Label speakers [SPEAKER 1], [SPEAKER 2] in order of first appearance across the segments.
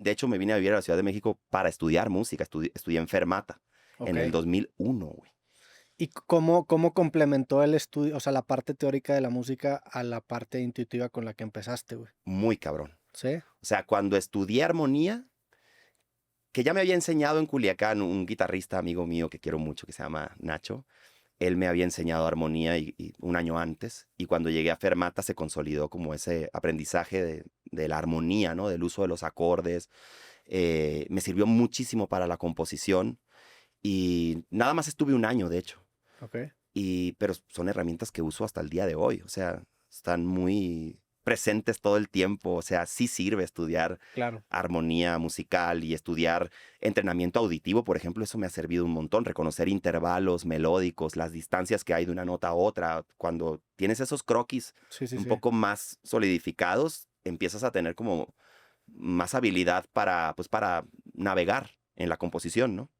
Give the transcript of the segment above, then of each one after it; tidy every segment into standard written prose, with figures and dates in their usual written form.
[SPEAKER 1] De hecho, me vine a vivir a la Ciudad de México para estudiar música. Estudié en Fermata en el
[SPEAKER 2] Ok.
[SPEAKER 1] 2001, güey.
[SPEAKER 2] ¿Y cómo complementó el estudio, o sea, la parte teórica de la música a la parte intuitiva con la que empezaste, güey?
[SPEAKER 1] Muy cabrón.
[SPEAKER 2] ¿Sí?
[SPEAKER 1] O sea, cuando estudié armonía, que ya me había enseñado en Culiacán un guitarrista amigo mío que quiero mucho, que se llama Nacho. Él me había enseñado armonía y un año antes. Y cuando llegué a Fermata se consolidó como ese aprendizaje de la armonía, ¿no? Del uso de los acordes. Me sirvió muchísimo para la composición. Y nada más estuve un año, de hecho.
[SPEAKER 2] Ok.
[SPEAKER 1] Pero son herramientas que uso hasta el día de hoy. O sea, están muy presentes todo el tiempo. O sea, sí sirve estudiar
[SPEAKER 2] Claro.
[SPEAKER 1] armonía musical y estudiar entrenamiento auditivo, por ejemplo. Eso me ha servido un montón. Reconocer intervalos melódicos, las distancias que hay de una nota a otra. Cuando tienes esos croquis
[SPEAKER 2] Sí, sí,
[SPEAKER 1] un
[SPEAKER 2] sí.
[SPEAKER 1] poco más solidificados, empiezas a tener como más habilidad pues, para navegar en la composición, ¿no?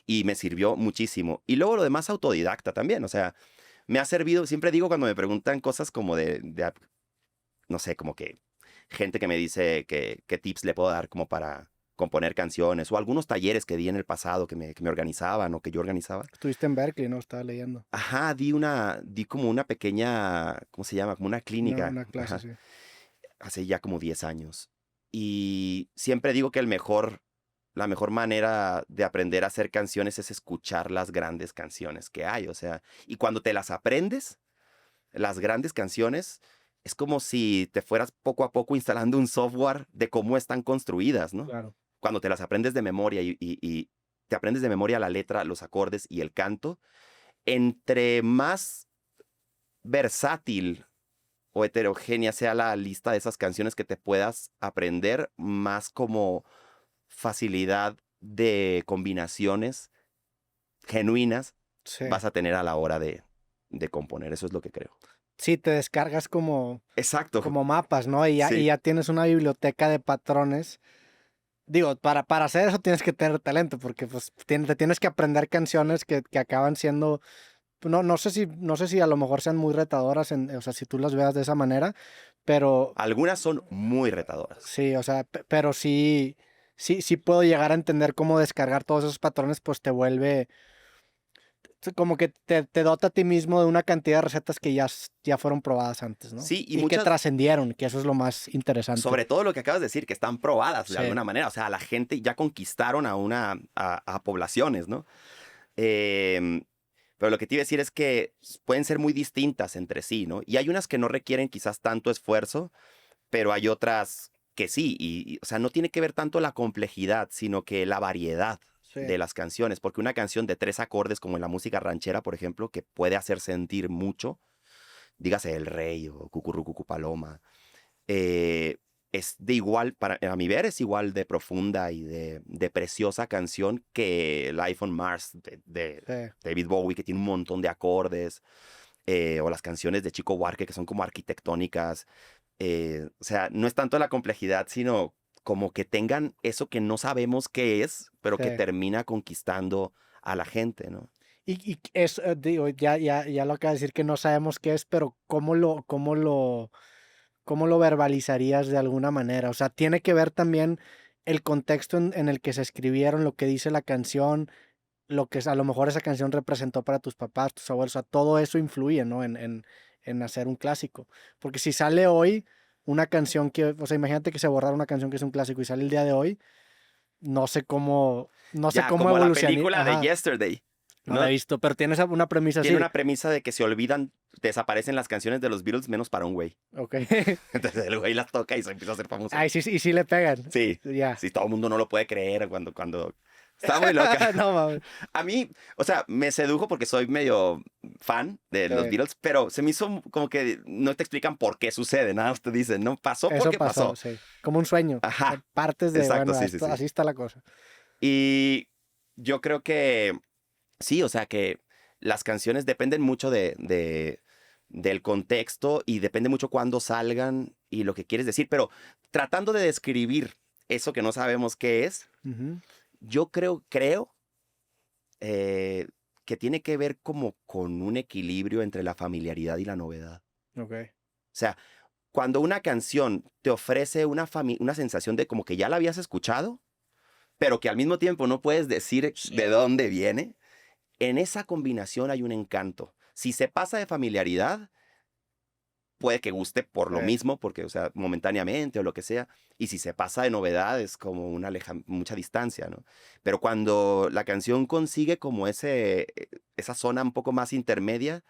[SPEAKER 1] Y me sirvió muchísimo. Y luego lo demás autodidacta también, o sea, me ha servido, siempre digo cuando me preguntan cosas como no sé, como que gente que me dice qué tips le puedo dar como para componer canciones o algunos talleres que di en el pasado que me organizaban o que yo organizaba.
[SPEAKER 2] Estuviste en Berkeley, ¿no? Estaba leyendo.
[SPEAKER 1] Ajá, di como una pequeña, ¿cómo se llama? Como una clínica,
[SPEAKER 2] Una clase,
[SPEAKER 1] ajá,
[SPEAKER 2] sí.
[SPEAKER 1] hace ya como 10 años. Y siempre digo que la mejor manera de aprender a hacer canciones es escuchar las grandes canciones que hay. O sea, y cuando te las aprendes, las grandes canciones, es como si te fueras poco a poco instalando un software de cómo están construidas, ¿no?
[SPEAKER 2] Claro.
[SPEAKER 1] Cuando te las aprendes de memoria y te aprendes de memoria la letra, los acordes y el canto, entre más versátil o heterogénea sea la lista de esas canciones que te puedas aprender, más como facilidad de combinaciones genuinas
[SPEAKER 2] Sí.
[SPEAKER 1] vas a tener a la hora de componer. Eso es lo que creo.
[SPEAKER 2] Sí, te descargas
[SPEAKER 1] Exacto.
[SPEAKER 2] como mapas, ¿no? Y
[SPEAKER 1] Sí,
[SPEAKER 2] ya tienes una biblioteca de patrones. Digo, para hacer eso tienes que tener talento, porque pues te tienes que aprender canciones que acaban siendo, no sé si a lo mejor sean muy retadoras, o sea, si tú las veas de esa manera, pero
[SPEAKER 1] algunas son muy retadoras.
[SPEAKER 2] sí, o sea, pero sí puedo llegar a entender cómo descargar todos esos patrones, pues te vuelve, como que te dota a ti mismo de una cantidad de recetas que ya fueron probadas antes, ¿no?
[SPEAKER 1] Sí, y
[SPEAKER 2] Y que
[SPEAKER 1] muchas,
[SPEAKER 2] trascendieron, que eso es lo más interesante.
[SPEAKER 1] sobre todo lo que acabas de decir, que están probadas de
[SPEAKER 2] Sí,
[SPEAKER 1] alguna manera. O sea, la gente ya conquistaron a poblaciones, ¿no? Em, pero lo que te iba a decir es que pueden ser muy distintas entre sí, ¿no? Y hay unas que no requieren quizás tanto esfuerzo, pero hay otras que sí. O sea, no tiene que ver tanto la complejidad, sino que la variedad
[SPEAKER 2] sí.
[SPEAKER 1] de las canciones. Porque una canción de 3 acordes, como en la música ranchera, por ejemplo, que puede hacer sentir mucho, dígase El Rey o Cucurrucucu Paloma, eh, es de igual, a mi ver, es igual de profunda y de preciosa canción que Life on Mars de
[SPEAKER 2] Sí.
[SPEAKER 1] David Bowie, que tiene un montón de acordes, o las canciones de Chico Buarque, que son como arquitectónicas. O sea, no es tanto la complejidad, sino como que tengan eso que no sabemos qué es, pero que
[SPEAKER 2] Sí.
[SPEAKER 1] termina conquistando a la gente, ¿no?
[SPEAKER 2] Y es, digo, ya lo acabo de decir que no sabemos qué es, pero ¿cómo lo verbalizarías de alguna manera? O sea, tiene que ver también el contexto en el que se escribieron, lo que dice la canción, lo que a lo mejor esa canción representó para tus papás, tus abuelos, o sea, todo eso influye, ¿no? En hacer un clásico. Porque si sale hoy una canción o sea, imagínate que se borrara una canción que es un clásico y sale el día de hoy, no sé
[SPEAKER 1] Ya,
[SPEAKER 2] cómo
[SPEAKER 1] como la
[SPEAKER 2] evolucionar.
[SPEAKER 1] película de
[SPEAKER 2] Ajá,
[SPEAKER 1] Yesterday,
[SPEAKER 2] no la
[SPEAKER 1] ¿no?
[SPEAKER 2] he visto, pero tienes una premisa
[SPEAKER 1] Tiene
[SPEAKER 2] así.
[SPEAKER 1] una premisa de que se olvidan, desaparecen las canciones de los Beatles menos para un güey.
[SPEAKER 2] Ok.
[SPEAKER 1] Entonces el güey las toca y se empieza a hacer famoso.
[SPEAKER 2] Ay, sí, sí, y sí le pegan.
[SPEAKER 1] Sí,
[SPEAKER 2] Ya.
[SPEAKER 1] sí, todo el mundo no lo puede creer cuando... Está muy loca.
[SPEAKER 2] No mames.
[SPEAKER 1] A mí, o sea, me sedujo porque soy medio fan de
[SPEAKER 2] Sí,
[SPEAKER 1] los Beatles, pero se me hizo como que no te explican por qué sucede, nada más te dicen, no, pasó
[SPEAKER 2] eso
[SPEAKER 1] porque
[SPEAKER 2] pasó,
[SPEAKER 1] pasó.
[SPEAKER 2] sí. Como un sueño.
[SPEAKER 1] Ajá,
[SPEAKER 2] Partes de,
[SPEAKER 1] exacto,
[SPEAKER 2] bueno,
[SPEAKER 1] sí, sí, sí.
[SPEAKER 2] así está la cosa.
[SPEAKER 1] Y yo creo que sí, o sea que las canciones dependen mucho del contexto y depende mucho cuándo salgan y lo que quieres decir, pero tratando de describir eso que no sabemos qué es,
[SPEAKER 2] Ujú.
[SPEAKER 1] yo creo eh, que tiene que ver como con un equilibrio entre la familiaridad y la novedad.
[SPEAKER 2] Ok.
[SPEAKER 1] O sea, cuando una canción te ofrece una sensación de como que ya la habías escuchado, pero que al mismo tiempo no puedes decir de dónde viene, en esa combinación hay un encanto. Si se pasa de familiaridad, puede que guste por lo mismo, porque, o sea, momentáneamente o lo que sea. Y si se pasa de novedad, es como mucha distancia, ¿no? Pero cuando la canción consigue como esa zona un poco más intermedia,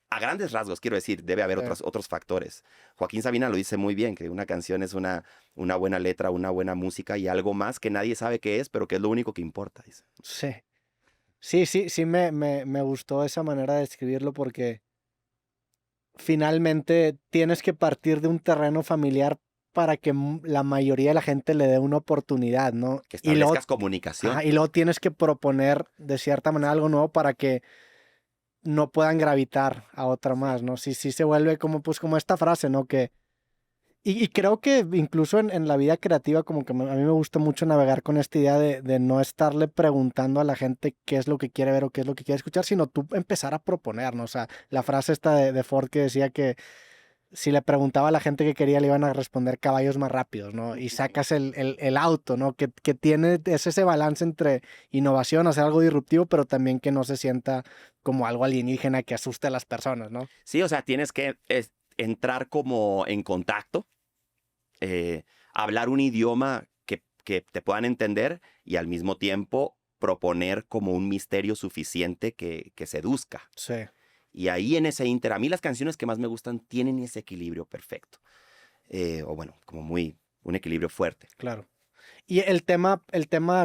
[SPEAKER 1] a grandes rasgos, quiero decir, debe haber otros factores. Joaquín Sabina lo dice muy bien, que una canción es una buena letra, una buena música y algo más que nadie sabe qué es, pero que es lo único que importa, dice.
[SPEAKER 2] Sí. Sí, me gustó esa manera de escribirlo porque finalmente tienes que partir de un terreno familiar para que la mayoría de la gente le dé una oportunidad, ¿no?
[SPEAKER 1] Que establezcas comunicación.
[SPEAKER 2] Ajá, y luego tienes que proponer de cierta manera algo nuevo para que no puedan gravitar a otra más, ¿no? Sí se vuelve como, pues, como esta frase, ¿no? Y creo que incluso en la vida creativa como que a mí me gusta mucho navegar con esta idea de no estarle preguntando a la gente qué es lo que quiere ver o qué es lo que quiere escuchar, sino tú empezar a proponer, ¿no? O sea, la frase esta de Ford que decía que si le preguntaba a la gente qué quería le iban a responder caballos más rápidos, ¿no? Y sacas el auto, ¿no? Que tiene ese balance entre innovación, hacer algo disruptivo, pero también que no se sienta como algo alienígena que asuste a las personas, ¿no?
[SPEAKER 1] Sí, o sea, tienes que entrar como en contacto, hablar un idioma que te puedan entender y al mismo tiempo proponer como un misterio suficiente que seduzca.
[SPEAKER 2] Sí.
[SPEAKER 1] Y ahí en ese inter, a mí las canciones que más me gustan tienen ese equilibrio perfecto. O bueno, como un equilibrio fuerte.
[SPEAKER 2] Claro. Y el tema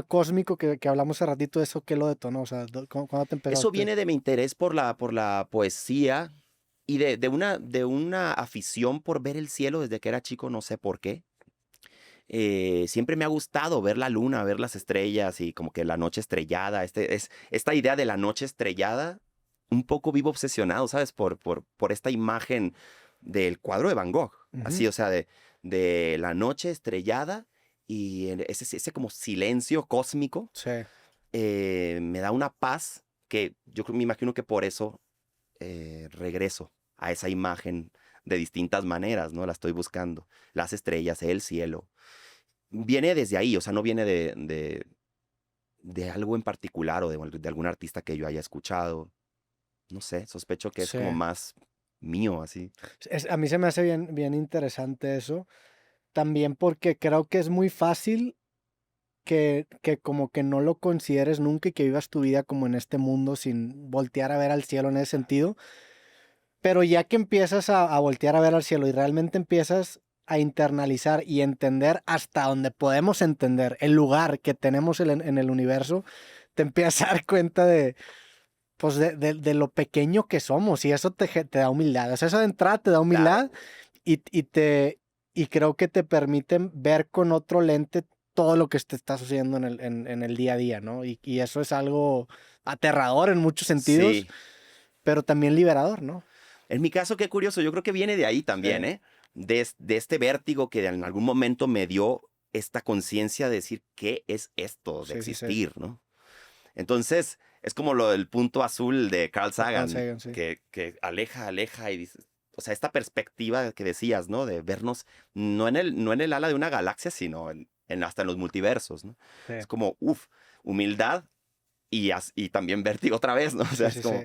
[SPEAKER 2] cósmico que hablamos hace ratito, ¿eso qué lo detonó? O sea, ¿cuándo te empezaste?
[SPEAKER 1] Eso viene de mi interés por la poesía y de una afición por ver el cielo desde que era chico, no sé por qué. Siempre me ha gustado ver la luna, ver las estrellas y como que la noche estrellada. Esta idea de la noche estrellada, un poco vivo obsesionado, ¿sabes? Por esta imagen del cuadro de Van Gogh. Así, o sea, de la noche estrellada y ese como silencio cósmico.
[SPEAKER 2] Sí.
[SPEAKER 1] Me da una paz que yo me imagino que por eso regreso a esa imagen de distintas maneras, ¿no? La estoy buscando. Las estrellas, el cielo. Viene desde ahí, o sea, no viene de algo en particular o de algún artista que yo haya escuchado. No sé, sospecho que es como más mío, así.
[SPEAKER 2] A mí se me hace bien interesante eso. También porque creo que es muy fácil que como que no lo consideres nunca y que vivas tu vida como en este mundo sin voltear a ver al cielo en ese sentido. Pero ya que empiezas a voltear a ver al cielo y realmente empiezas a internalizar y entender hasta donde podemos entender el lugar que tenemos en el universo, te empiezas a dar cuenta pues de lo pequeño que somos y eso te da humildad. O sea, eso de entrada te da humildad. Claro. Y creo que te permiten ver con otro lente todo lo que te está sucediendo en el día a día, ¿no? Y eso es algo aterrador en muchos sentidos, sí, pero también liberador, ¿no?
[SPEAKER 1] En mi caso, qué curioso, yo creo que viene de ahí también, sí. De este vértigo que en algún momento me dio esta conciencia de decir, ¿qué es esto de existir, sí. ¿no? Entonces, es como lo del punto azul de Carl Sagan, sí. que aleja y dices, o sea, esta perspectiva que decías, ¿no? De vernos no en el ala de una galaxia, sino hasta en los multiversos, ¿no? Sí. Es como, humildad y también vértigo otra vez, ¿no? O sea, es como,